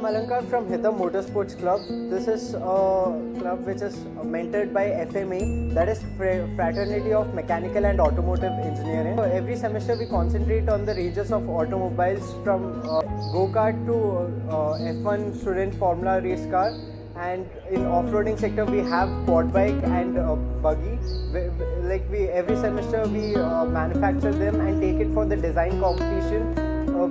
I'm Alankar from Hitam Motorsports Club. This is a club which is mentored by FME, that is Fraternity of Mechanical and Automotive Engineering. So every semester we concentrate on the ranges of automobiles from go-kart to F1 student formula race car. And in off-roading sector we have quad bike and buggy. Every semester we manufacture them and take it for the design competition,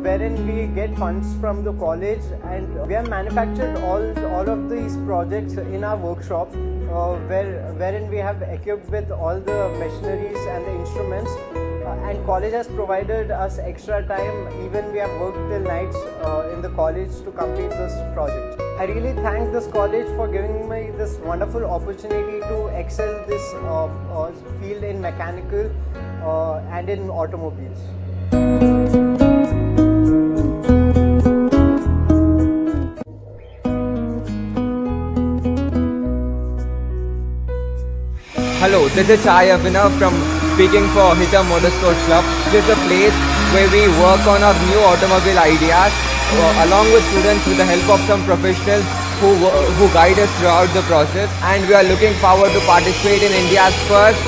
wherein we get funds from the college, and we have manufactured all of these projects in our workshop, wherein we have equipped with all the machineries and the instruments, and college has provided us extra time. Even we have worked till nights in the college to complete this project. I really thank this college for giving me this wonderful opportunity to excel this field in mechanical and in automobiles. Hello, this is Sai Abhinav from speaking for Hitam Motorsports Club. This is a place where we work on our new automobile ideas along with students with the help of some professionals who guide us throughout the process. And we are looking forward to participate in India's first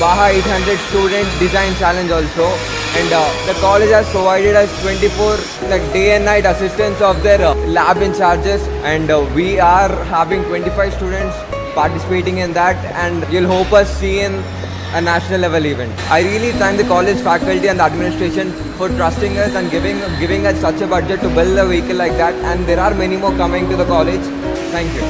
Baja 800 Student Design Challenge also. And the college has provided us 24 day and night assistance of their lab in charges, and we are having 25 students participating in that, and you'll hope us see in a national level event. I really thank the college faculty and the administration for trusting us and giving us such a budget to build a vehicle like that, and there are many more coming to the college. Thank you.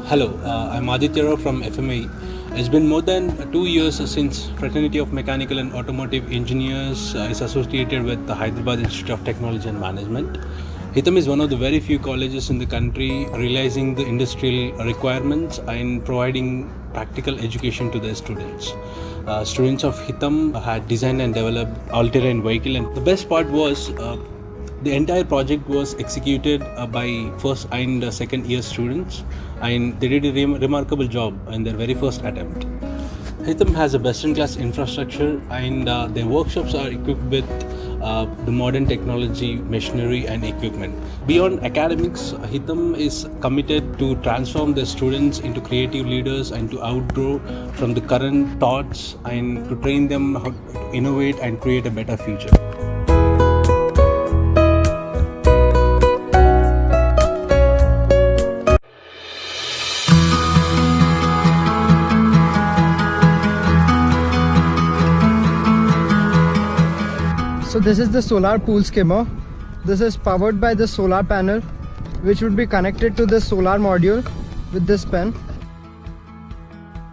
Hello, I'm Aditya Rao from FME. It's been more than 2 years since Fraternity of Mechanical and Automotive Engineers is associated with the Hyderabad Institute of Technology and Management. Hitam is one of the very few colleges in the country realizing the industrial requirements and providing practical education to their students. Students of Hitam had designed and developed all-terrain vehicle, and the best part was the entire project was executed by first and second year students, and they did a remarkable job in their very first attempt. Hitam has a best-in-class infrastructure, and their workshops are equipped with the modern technology, machinery and equipment. Beyond academics, Hitam is committed to transform their students into creative leaders and to outgrow from the current thoughts and to train them how to innovate and create a better future. So this is the solar pool skimmer. This is powered by the solar panel, which would be connected to the solar module with this pen.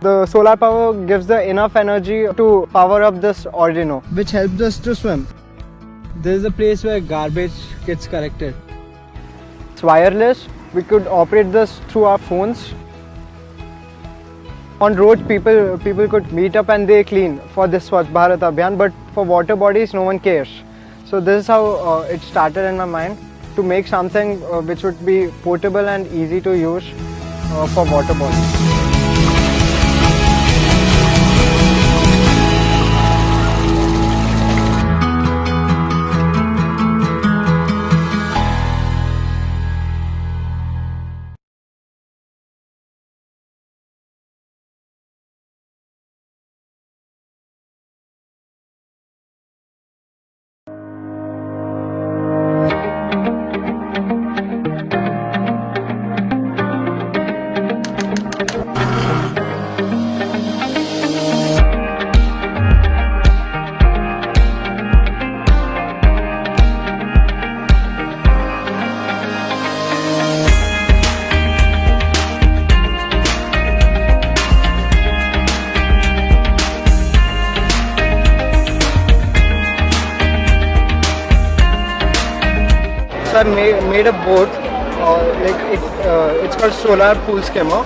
The solar power gives the enough energy to power up this Arduino, which helps us to swim. This is the place where garbage gets collected. It's wireless. We could operate this through our phones. On roads, people could meet up and they clean for this Swachh Bharat Abhiyan, but for water bodies, no one cares. So this is how it started in my mind, to make something which would be portable and easy to use for water bodies. So I made a boat, it's called solar pool skimmer.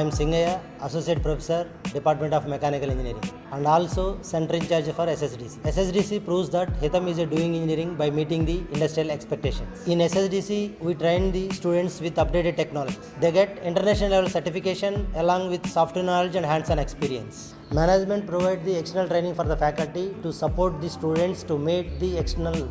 I am Singaya, Associate Professor, Department of Mechanical Engineering, and also Center in charge for SSDC. SSDC proves that Hitham is doing engineering by meeting the industrial expectations. In SSDC, we train the students with updated technologies. They get international level certification along with software knowledge and hands-on experience. Management provides the external training for the faculty to support the students to meet the external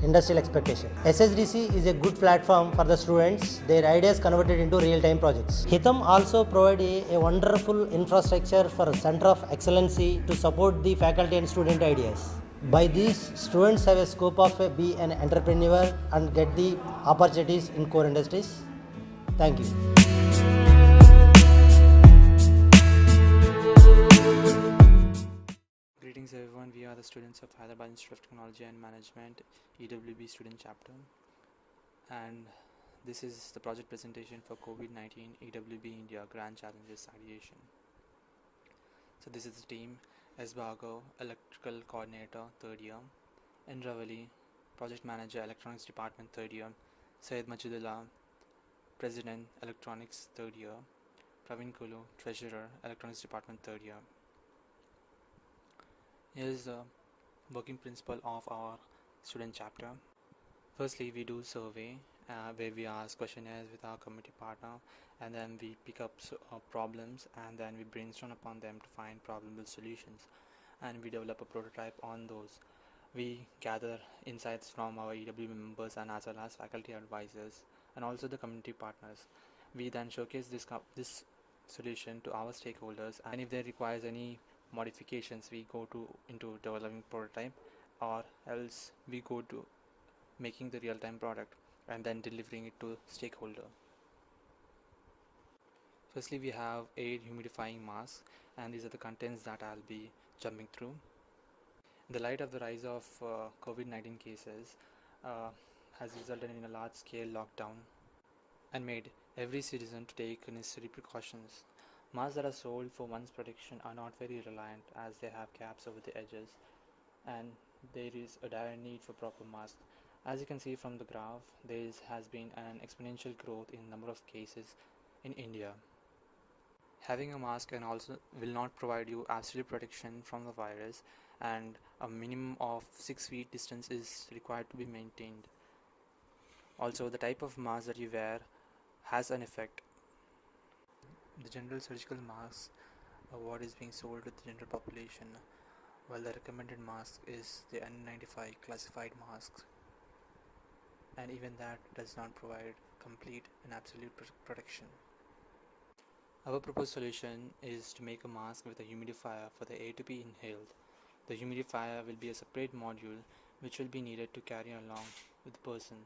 industrial expectation. SSDC is a good platform for the students, their ideas converted into real-time projects. Hitham also provide a wonderful infrastructure for Center of Excellency to support the faculty and student ideas. By this, students have a scope of be an entrepreneur and get the opportunities in core industries. Thank you. Greetings everyone, we are the students of Hyderabad Institute of Technology and Management, EWB student chapter, and this is the project presentation for COVID-19 EWB India Grand Challenges Ideation. So this is the team: S. Bhargav, Electrical Coordinator, 3rd year; N. Ravali, Project Manager, Electronics Department, 3rd year; Syed Majidullah, President, Electronics, 3rd year; Praveen Kulu, Treasurer, Electronics Department, 3rd year. Here is the working principle of our student chapter. Firstly, we do survey where we ask questionnaires with our committee partner, and then we pick up problems, and then we brainstorm upon them to find problemable solutions, and we develop a prototype on those. We gather insights from our EWB members and as well as faculty advisors and also the community partners. We then showcase this solution to our stakeholders, and if there requires any modifications, we go into developing prototype, or else we go to making the real-time product and then delivering it to stakeholder. Firstly, we have air humidifying masks, and these are the contents that I'll be jumping through. In the light of the rise of COVID-19 cases has resulted in a large-scale lockdown and made every citizen to take necessary precautions. Masks that are sold for one's protection are not very reliant, as they have caps over the edges, and there is a dire need for proper masks. As you can see from the graph, there has been an exponential growth in number of cases in India. Having a mask will not provide you absolute protection from the virus, and a minimum of 6 feet distance is required to be maintained. Also, the type of mask that you wear has an effect. The general surgical mask, what is being sold to the general population, while the recommended mask is the N95 classified masks, and even that does not provide complete and absolute protection. Our proposed solution is to make a mask with a humidifier for the air to be inhaled. The humidifier will be a separate module which will be needed to carry along with the person,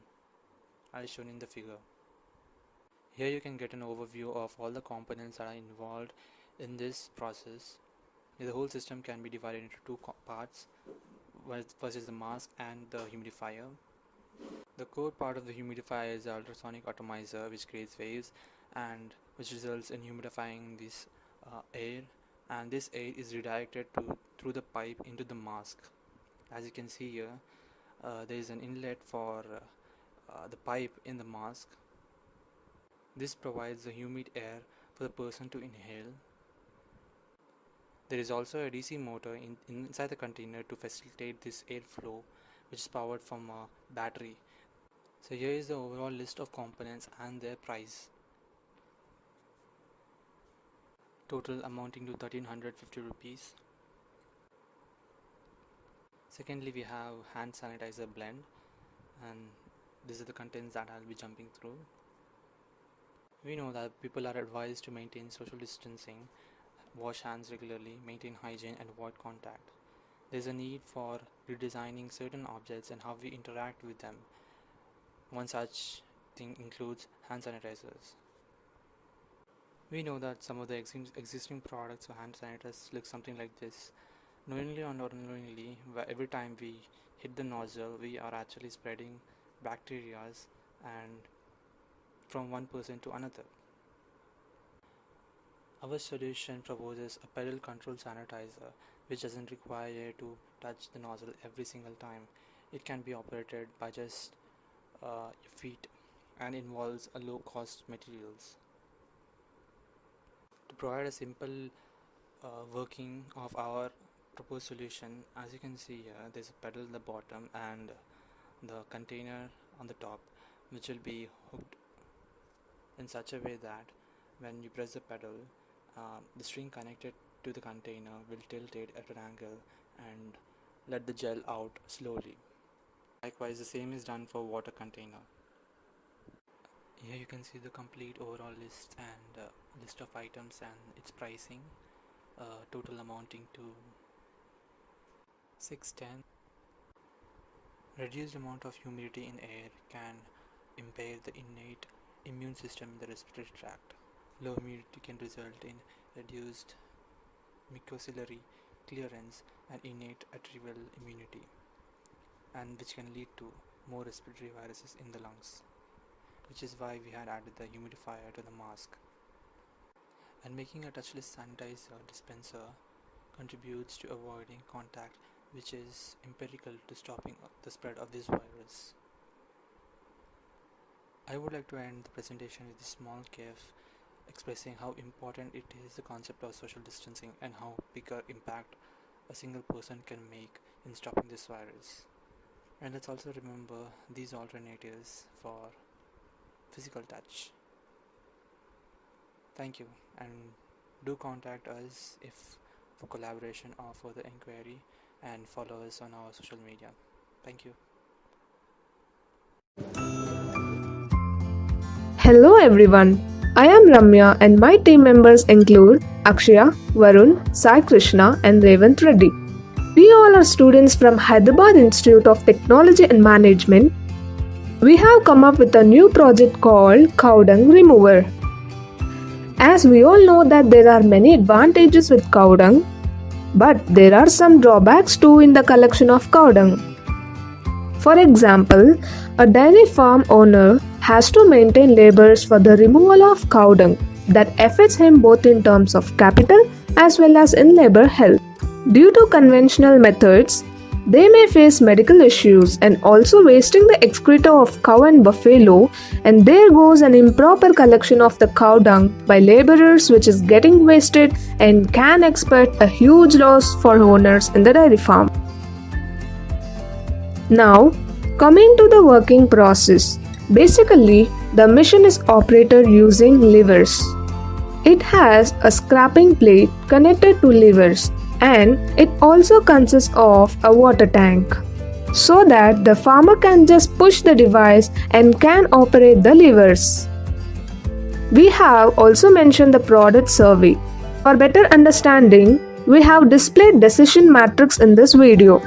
as shown in the figure. Here you can get an overview of all the components that are involved in this process. The whole system can be divided into two parts. First is the mask and the humidifier. The core part of the humidifier is the ultrasonic atomizer, which creates waves and which results in humidifying this air, and this air is redirected through the pipe into the mask. As you can see here, there is an inlet for the pipe in the mask. This provides the humid air for the person to inhale. There is also a DC motor inside the container to facilitate this airflow, which is powered from a battery. So here is the overall list of components and their price. Total amounting to 1350 rupees. Secondly, we have hand sanitizer blend, and these are the contents that I'll be jumping through. We know that people are advised to maintain social distancing, wash hands regularly, maintain hygiene, and avoid contact. There is a need for redesigning certain objects and how we interact with them. One such thing includes hand sanitizers. We know that some of the existing products for hand sanitizers look something like this. Knowingly or not unknowingly, every time we hit the nozzle, we are actually spreading bacteria and from one person to another. Our solution proposes a pedal control sanitizer which doesn't require you to touch the nozzle every single time. It can be operated by just your feet and involves a low cost materials. provide a simple working of our proposed solution. As you can see here, there's a pedal at the bottom and the container on the top, which will be hooked in such a way that when you press the pedal, the string connected to the container will tilt it at an angle and let the gel out slowly. Likewise, the same is done for water container. Here you can see the complete overall list and list of items and its pricing, total amounting to 610. Reduced amount of humidity in air can impair the innate immune system in the respiratory tract. Low humidity can result in reduced mucociliary clearance and innate arterial immunity, and which can lead to more respiratory viruses in the lungs, which is why we had added the humidifier to the mask. And making a touchless sanitizer dispenser contributes to avoiding contact, which is empirical to stopping the spread of this virus. I would like to end the presentation with a small cave expressing how important it is the concept of social distancing and how bigger impact a single person can make in stopping this virus. And let's also remember these alternatives for physical touch. Thank you, and do contact us if for collaboration or further inquiry, and follow us on our social media. Thank you. Hello everyone, I am Ramya and my team members include Akshaya, Varun, Sai Krishna and Revant Reddy. We all are students from Hyderabad Institute of Technology and Management. We have come up with a new project called Cow Dung Remover. As we all know that there are many advantages with cow dung, but there are some drawbacks too in the collection of cow dung. For example, a dairy farm owner has to maintain laborers for the removal of cow dung that affects him both in terms of capital as well as in labor health. Due to conventional methods, they may face medical issues and also wasting the excreta of cow and buffalo, and there goes an improper collection of the cow dung by laborers which is getting wasted and can expect a huge loss for owners in the dairy farm. Now, coming to the working process. Basically, the machine is operated using levers. It has a scraping plate connected to levers, and it also consists of a water tank, so that the farmer can just push the device and can operate the levers. We have also mentioned the product survey. For better understanding, we have displayed decision matrix in this video.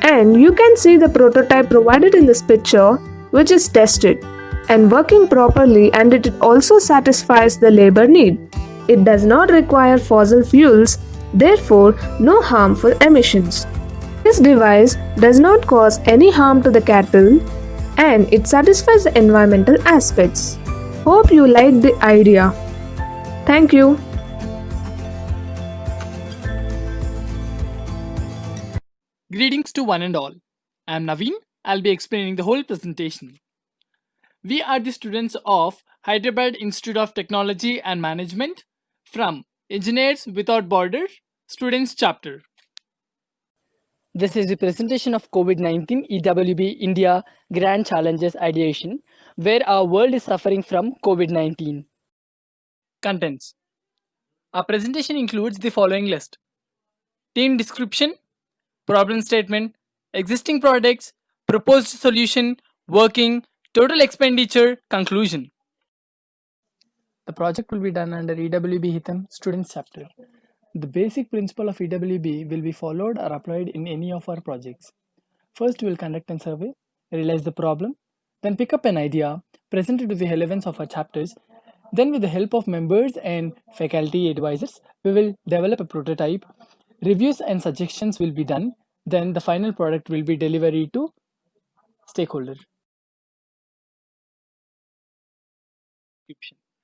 And you can see the prototype provided in this picture, which is tested and working properly, and it also satisfies the labor need. It does not require fossil fuels, therefore no harmful emissions. This device does not cause any harm to the cattle, and it satisfies the environmental aspects. Hope you like the idea. Thank you. Greetings to one and all. I am Naveen. I'll be explaining the whole presentation. We are the students of Hyderabad Institute of Technology and Management from Engineers Without Borders Students Chapter. This is the presentation of COVID-19 EWB India Grand Challenges Ideation, where our world is suffering from COVID-19. Contents. Our presentation includes the following list: team description, problem statement, existing products, proposed solution, working, total expenditure, conclusion. The project will be done under EWB Hitham Students Chapter. The basic principle of EWB will be followed or applied in any of our projects. First, we will conduct a survey, realize the problem, then pick up an idea, present it to the relevance of our chapters. Then, with the help of members and faculty advisors, we will develop a prototype. Reviews and suggestions will be done. Then the final product will be delivered to stakeholders.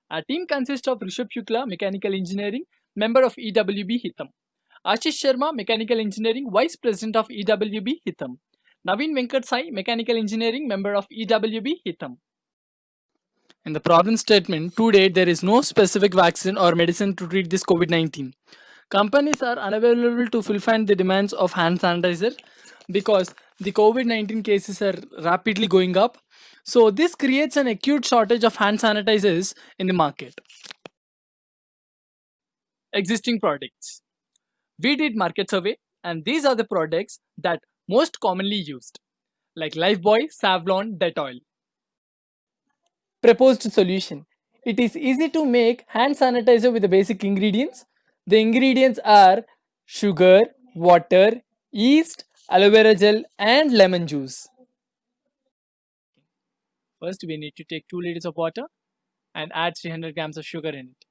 Our team consists of Rishabh Shukla, Mechanical Engineering, member of EWB Hitham; Ashish Sharma, Mechanical Engineering, Vice President of EWB Hitham; Naveen Venkat Sai, Mechanical Engineering, member of EWB Hitham. In the problem statement, to date, there is no specific vaccine or medicine to treat this COVID 19. Companies are unavailable to fulfill the demands of hand sanitizer because the COVID 19 cases are rapidly going up. So, this creates an acute shortage of hand sanitizers in the market. Existing products. We did market survey, and these are the products that most commonly used, like Lifebuoy, Savlon, Dettol. Proposed solution. It is easy to make hand sanitizer with the basic ingredients. The ingredients are sugar, water, yeast, aloe vera gel, and lemon juice. First, we need to take 2 liters of water and add 300 grams of sugar in it.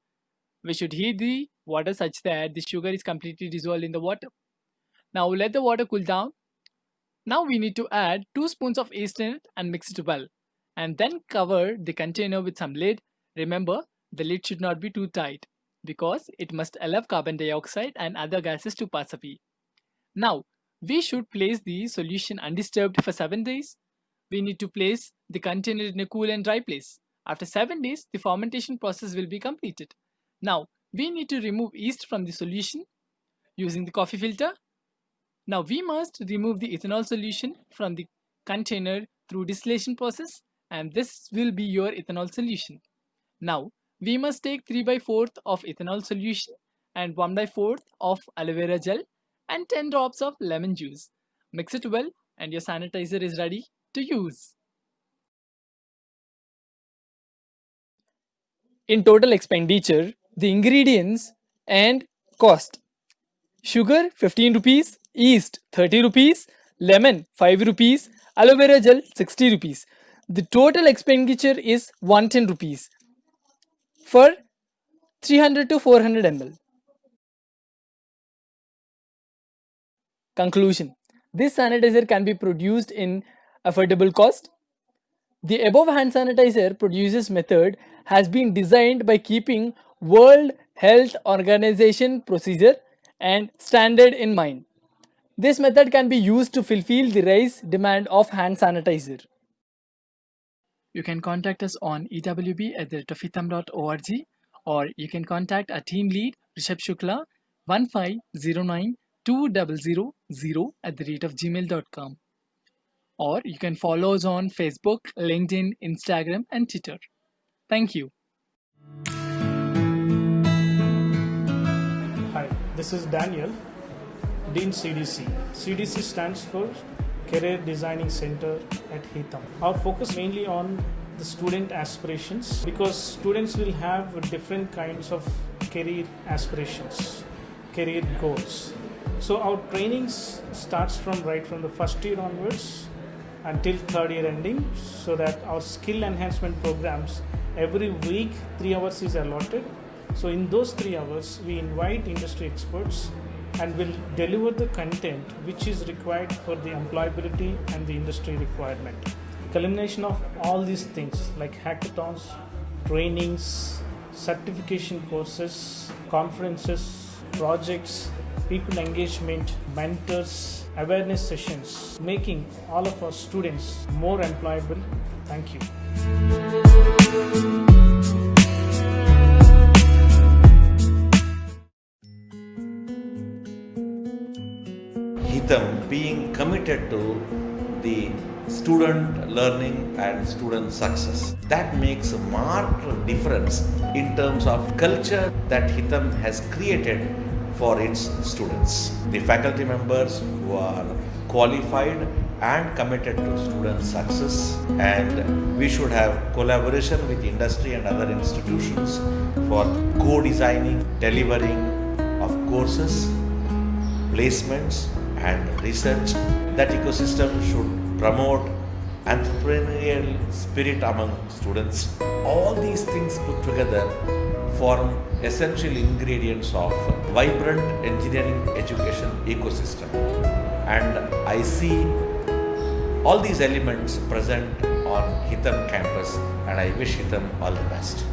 We should heat the water such that the sugar is completely dissolved in the water. Now let the water cool down. Now we need to add 2 spoons of yeast in it and mix it well. And then cover the container with some lid. Remember, the lid should not be too tight because it must allow carbon dioxide and other gases to pass away. Now, we should place the solution undisturbed for 7 days. We need to place the container in a cool and dry place. After 7 days, the fermentation process will be completed. Now, we need to remove yeast from the solution using the coffee filter. Now, we must remove the ethanol solution from the container through distillation process, and this will be your ethanol solution. Now, we must take 3/4 of ethanol solution and 1/4 of aloe vera gel and 10 drops of lemon juice. Mix it well and your sanitizer is ready to use. In total expenditure, the ingredients and cost. Sugar 15 rupees, yeast 30 rupees, lemon 5 rupees, aloe vera gel 60 rupees. The total expenditure is 110 rupees for 300 to 400 ml. Conclusion. This sanitizer can be produced in affordable cost. The above hand sanitizer produces method has been designed by keeping World Health Organization procedure and standard in mind. This method can be used to fulfill the rise demand of hand sanitizer. You can contact us on ewb@hitam.org or you can contact our team lead Rishabh Shukla 15092000@gmail.com, or you can follow us on Facebook, LinkedIn, Instagram and Twitter. Thank you. Hi, this is Daniel, Dean CDC. CDC stands for Career Designing Center at Hitam. Our focus mainly on the student aspirations because students will have different kinds of career aspirations, career goals. So our trainings starts from the first year onwards until third year ending, so that our skill enhancement programs, every week 3 hours is allotted. So in those 3 hours, we invite industry experts and will deliver the content which is required for the employability and the industry requirement. Culmination of all these things like hackathons, trainings, certification courses, conferences, projects, people engagement, mentors, awareness sessions, making all of our students more employable. Thank you. Hitam being committed to the student learning and student success. That makes a marked difference in terms of culture that Hitam has created for its students. The faculty members who are qualified and committed to student success, and we should have collaboration with industry and other institutions for co-designing, delivering of courses, placements and research. That ecosystem should promote entrepreneurial spirit among students. All these things put together form essential ingredients of vibrant engineering education ecosystem. And I see all these elements present on Hitam campus, and I wish Hitam all the best.